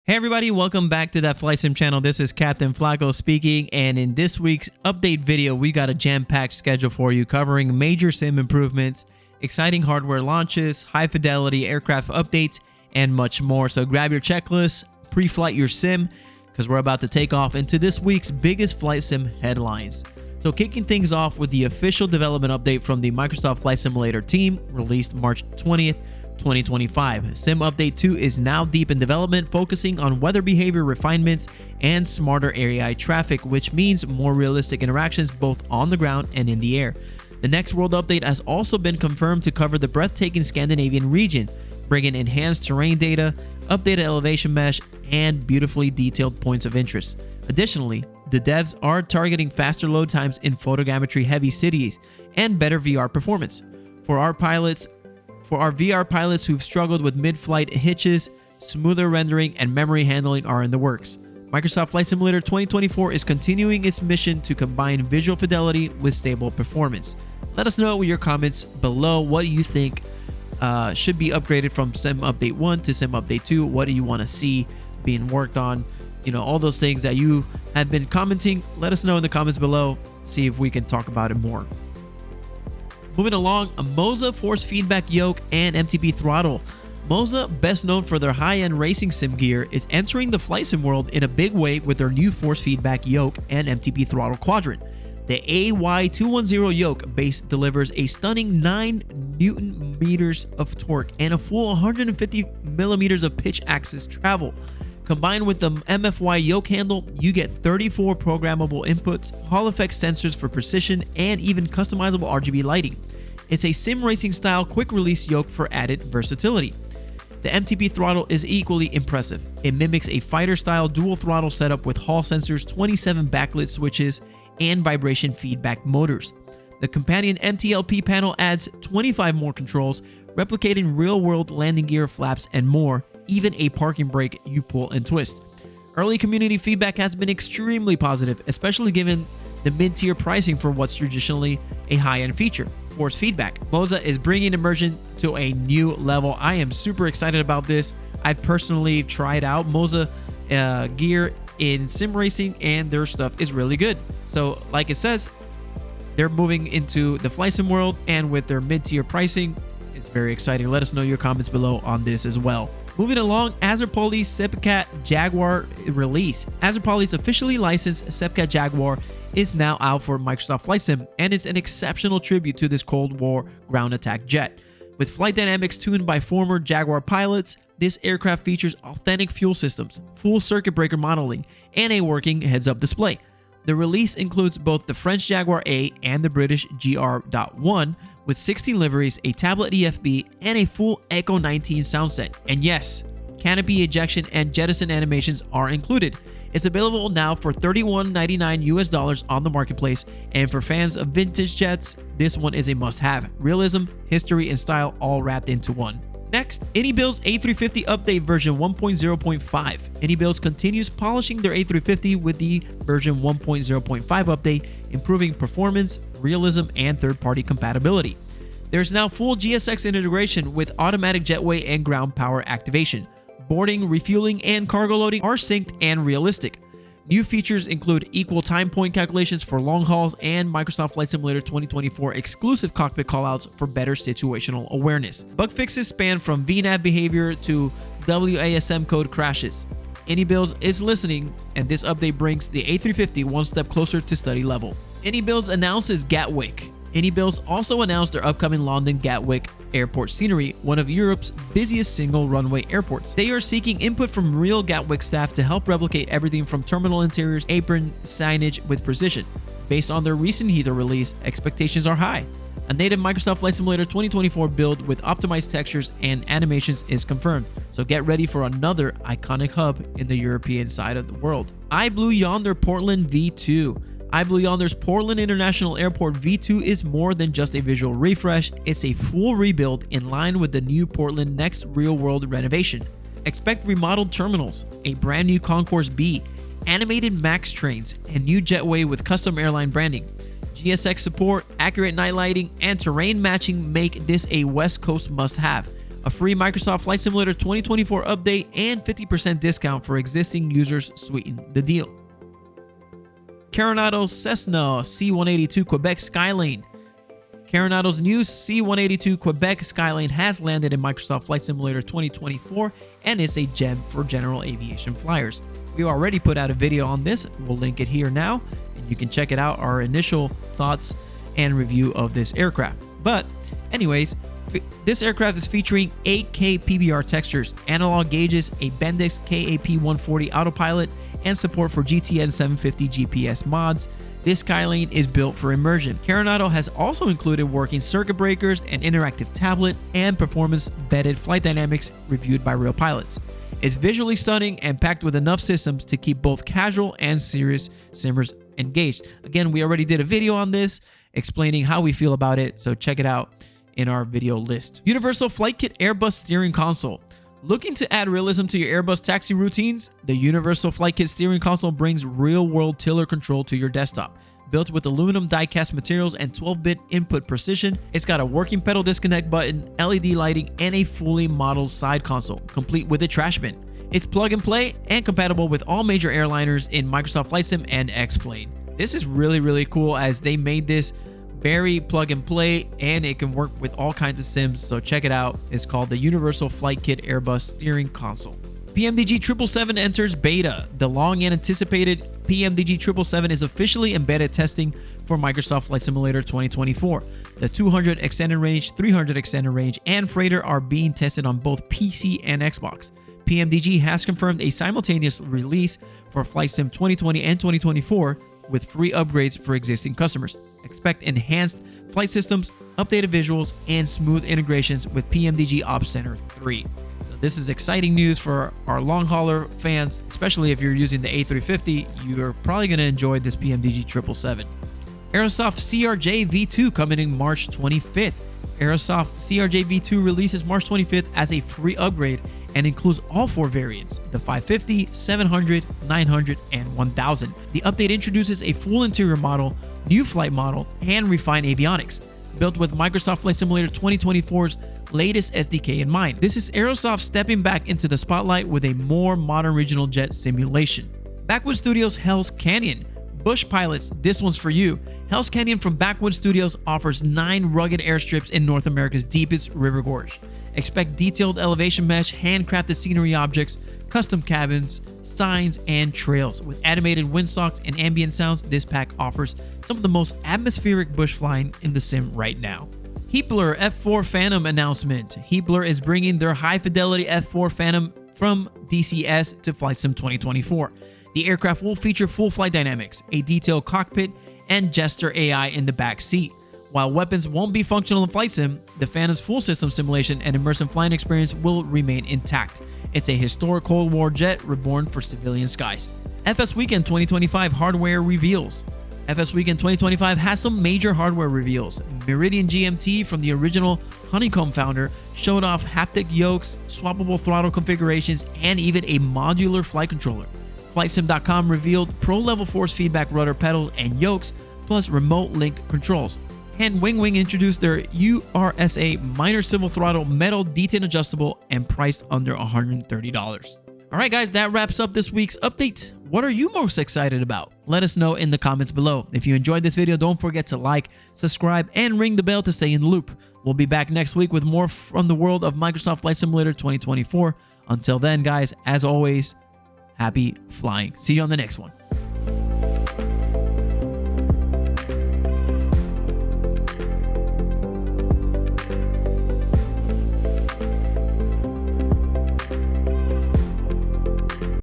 Hey everybody, welcome back to that Flight Sim channel. This is Captain Flako speaking, and in this week's update video, we got a jam-packed schedule for you covering major sim improvements, exciting hardware launches, high-fidelity aircraft updates, and much more. So grab your checklist, pre-flight your sim, because we're about to take off into this week's biggest flight sim headlines. So kicking things off with the official development update from the Microsoft Flight Simulator team, released March 20th, 2025. Sim Update 2 is now deep in development, focusing on weather behavior refinements and smarter AI traffic, which means more realistic interactions both on the ground and in the air. The next world update has also been confirmed to cover the breathtaking Scandinavian region, bringing enhanced terrain data, updated elevation mesh, and beautifully detailed points of interest. Additionally, the devs are targeting faster load times in photogrammetry-heavy cities and better VR performance. For our VR pilots who've struggled with mid-flight hitches, smoother rendering and memory handling are in the works. Microsoft Flight Simulator 2024 is continuing its mission to combine visual fidelity with stable performance. Let us know with your comments below what you think should be upgraded from Sim Update 1 to Sim Update 2. What do you want to see being worked on? You know, all those things that you have been commenting, let us know in the comments below. See if we can talk about it more. Moving along, a Msfs force feedback yoke and MTB throttle. Msfs, best known for their high-end racing sim gear, is entering the flight sim world in a big way with their new force feedback yoke and MTB throttle quadrant. The AY210 yoke base delivers a stunning 9 Newton meters of torque and a full 150 millimeters of pitch axis travel. Combined with the MFY yoke handle, you get 34 programmable inputs, Hall effect sensors for precision, and even customizable RGB lighting. It's a sim racing style quick release yoke for added versatility. The MTB throttle is equally impressive. It mimics a fighter style dual throttle setup with Hall sensors, 27 backlit switches, and vibration feedback motors. The companion MTLP panel adds 25 more controls, replicating real-world landing gear, flaps, and more, even a parking brake you pull and twist. Early community feedback has been extremely positive, especially given the mid-tier pricing for what's traditionally a high-end feature, force feedback. Msfs is bringing immersion to a new level. I am super excited about this. I've personally tried out Msfs gear in sim racing, and their stuff is really good. So like it says, they're moving into the flight sim world, and with their mid-tier pricing, it's very exciting. Let us know your comments below on this as well. Moving along, Azerpoly's Sepcat Jaguar release. Azerpoly's officially licensed Sepcat Jaguar is now out for Microsoft Flight Sim, and it's an exceptional tribute to this Cold War ground attack jet. With flight dynamics tuned by former Jaguar pilots, this aircraft features authentic fuel systems, full circuit breaker modeling, and a working heads-up display. The release includes both the French Jaguar A and the British GR.1 with 16 liveries, a tablet EFB, and a full Echo 19 sound set. And yes, canopy ejection and jettison animations are included. It's available now for $31.99 US on the marketplace, and for fans of vintage jets, this one is a must-have. Realism, history, and style all wrapped into one. Next, AnyBuild's A350 update version 1.0.5. AnyBuilds continues polishing their A350 with the version 1.0.5 update, improving performance, realism, and third-party compatibility. There's now full GSX integration with automatic jetway and ground power activation. Boarding, refueling, and cargo loading are synced and realistic. New features include equal time point calculations for long hauls and Microsoft Flight Simulator 2024 exclusive cockpit callouts for better situational awareness. Bug fixes span from VNAV behavior to WASM code crashes. AnyBuilds is listening, and this update brings the A350 one step closer to study level. AnyBuilds announces Gatwick. AnyBuilds also announced their upcoming London Gatwick Airport scenery, one of Europe's busiest single runway airports. They are seeking input from real Gatwick staff to help replicate everything from terminal interiors, apron, signage with precision. Based on their recent Heathrow release, expectations are high. A native Microsoft Flight Simulator 2024 build with optimized textures and animations is confirmed, so get ready for another iconic hub in the European side of the world. iBlueYonder Portland V2. iBlueYonder's Portland International Airport V2 is more than just a visual refresh, it's a full rebuild in line with the new Portland Next real-world renovation. Expect remodeled terminals, a brand new Concourse B, animated MAX trains, and new jetway with custom airline branding. GSX support, accurate night lighting, and terrain matching make this a West Coast must-have. a free Microsoft Flight Simulator 2024 update, and 50% discount for existing users sweeten the deal. Coronado Cessna C-182 Quebec Skylane. Coronado's new C-182 Quebec Skylane has landed in Microsoft Flight Simulator 2024 and is a gem for general aviation flyers. We already put out a video on this. We'll link it here now, and you can check it out, our initial thoughts and review of this aircraft. But anyways, this aircraft is featuring 8K PBR textures, analog gauges, a Bendix KAP-140 autopilot, and support for GTN 750 GPS mods. This Skylane is built for immersion. Coronado has also included working circuit breakers, an interactive tablet, and performance-vetted flight dynamics reviewed by real pilots. It's visually stunning and packed with enough systems to keep both casual and serious simmers engaged. Again, we already did a video on this explaining how we feel about it, so check it out in our video list. Universal Flight Kit Airbus Steering Console. Looking to add realism to your Airbus taxi routines? The Universal Flight Kit Steering Console brings real-world tiller control to your desktop. Built with aluminum die-cast materials and 12-bit input precision, it's got a working pedal disconnect button, LED lighting, and a fully modeled side console, complete with a trash bin. It's plug-and-play and compatible with all major airliners in Microsoft Flight Sim and X-Plane. This is really cool, as they made this very plug and play, and it can work with all kinds of sims, so check it out. It's called the Universal Flight Kit Airbus Steering Console. PMDG 777 enters beta. The long and anticipated PMDG 777 is officially in beta testing for Microsoft Flight Simulator 2024. The 200 extended range, 300 extended range, and freighter are being tested on both PC and Xbox. PMDG has confirmed a simultaneous release for Flight Sim 2020 and 2024 with free upgrades for existing customers. Expect enhanced flight systems, updated visuals, and smooth integrations with PMDG Ops Center 3. So this is exciting news for our long hauler fans, especially if you're using the A350. You're probably going to enjoy this PMDG 777. Aerosoft CRJ V2 coming in March 25th. Aerosoft CRJ V2 releases March 25th as a free upgrade and includes all 4 variants, the 550, 700, 900, and 1000. The update introduces a full interior model, new flight model, and refined avionics, built with Microsoft Flight Simulator 2024's latest SDK in mind. This is Aerosoft stepping back into the spotlight with a more modern regional jet simulation. BlackWidow Studios' Hell's Canyon. Bush pilots, this one's for you. Hell's Canyon from BlackWidow Studios offers 9 rugged airstrips in North America's deepest river gorge. Expect detailed elevation mesh, handcrafted scenery objects, custom cabins, signs, and trails. With animated windsocks and ambient sounds, this pack offers some of the most atmospheric bush flying in the sim right now. Heapler F4 Phantom announcement. Heapler is bringing their high-fidelity F4 Phantom from DCS to Flight Sim 2024. The aircraft will feature full flight dynamics, a detailed cockpit, and Jester AI in the back seat. While weapons won't be functional in Flight Sim, the Phantom's full system simulation and immersive flying experience will remain intact. It's a historic Cold War jet reborn for civilian skies. FS Weekend 2025 hardware reveals. FS Weekend 2025 has some major hardware reveals. Meridian GMT from the original Honeycomb founder showed off haptic yokes, swappable throttle configurations, and even a modular flight controller. FlightSim.com revealed pro-level force feedback rudder pedals and yokes, plus remote linked controls. And Wing introduced their URSA minor civil throttle metal detent adjustable and priced under $130. Alright guys, that wraps up this week's update. What are you most excited about? Let us know in the comments below. If you enjoyed this video, don't forget to like, subscribe, and ring the bell to stay in the loop. We'll be back next week with more from the world of Microsoft Flight Simulator 2024. Until then guys, as always, happy flying. See you on the next one.